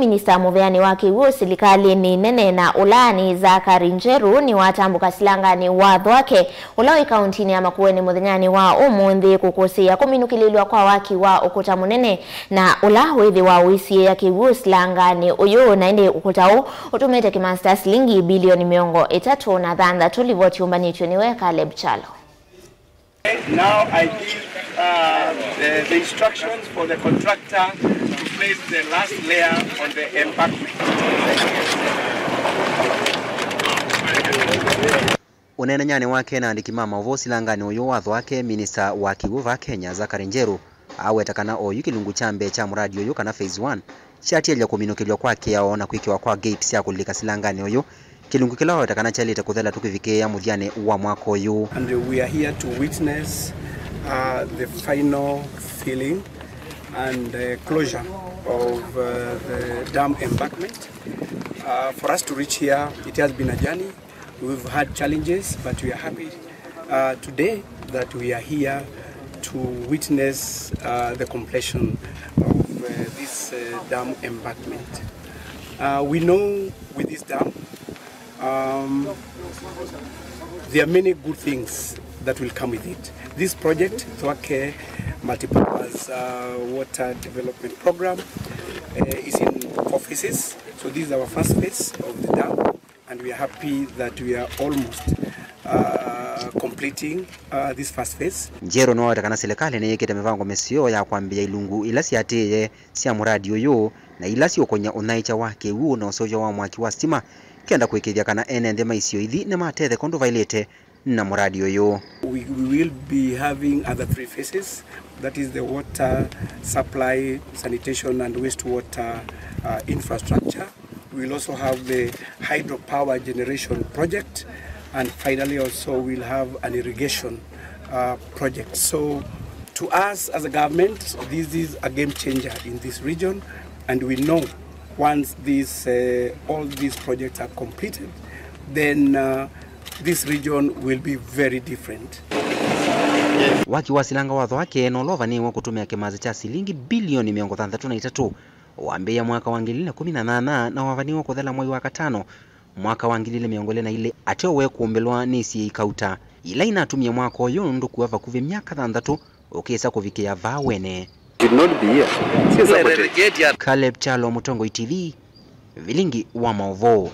Minista muveani wake huo serikali ni nene na ulani Zakari Njeru ni watambuka silangani wadho wake ulawi kauntini ya Makueni muthingani wa umuthi kukusia kuminukililwa kwa waki wa ukuta munene na ula withi wa uisi ya kiwu silangani uyu na indi ukutao utumete kimasta silingi bilioni miongo itatu na dhanda tulivoti umbanichwe niwe Caleb Chalo. Now I give the instructions for the contractor to place the last layer on the embankment. Unene nyane wake na andikimama uvosi langani uyu watho wake Minista wa Kivuva Kenya Zakari Njeru awetakana oyu kilungu chambe cha muradi uyu kana phase 1 chatielya kuminukilwa kwake yao na kwikiwa kwa gates ya kulika silangani uyu kilungu kila wetakana chalita kuthela tukivikia muthiane wa mwaka uyu. And we are here to witness the final filling and closure of the dam embankment. For us to reach here, it has been a journey. We've had challenges, but we are happy today that we are here to witness the completion of this dam embankment. We know with this dam, there are many good things that will come with it. This project, Thwake Multipurpose Water Development Program, is in 4 phases. So this is our first phase of the dam, and we are happy that we are almost completing this first phase. Njeru no watakana serikali na yekete mivango mesio ya kuambia ilungu ilasi ateye sia muradi uyu na ilasi okonya unaicha wake huu na usoja wa mwaki wa stima kenda kuikithia kana enende maisio ithi na matethe kondo vailete na muradi uyu. We will be having other 3 phases, that is the water supply, sanitation and wastewater infrastructure. We will also have the hydropower generation project, and finally also we'll have an irrigation project. So to us as a government, this is a game changer in this region, and we know once all these projects are completed, then this region will be very different. Waki wasilanga watho wake nolova ni kutumia kimazi cha silingi bilioni 133 wambia mwaka wa 2018 na wavaniwa kuthela mwezi wa 5 mwaka wa 2020 atewe kuombelwa nisi ikauta ila inatumia mwaka uyu nduku ava kuve miaka 6 ukisa kuvikia vawene. Did not be here. Caleb Chalo, Mutongo TV, Vilingi wa Maovo.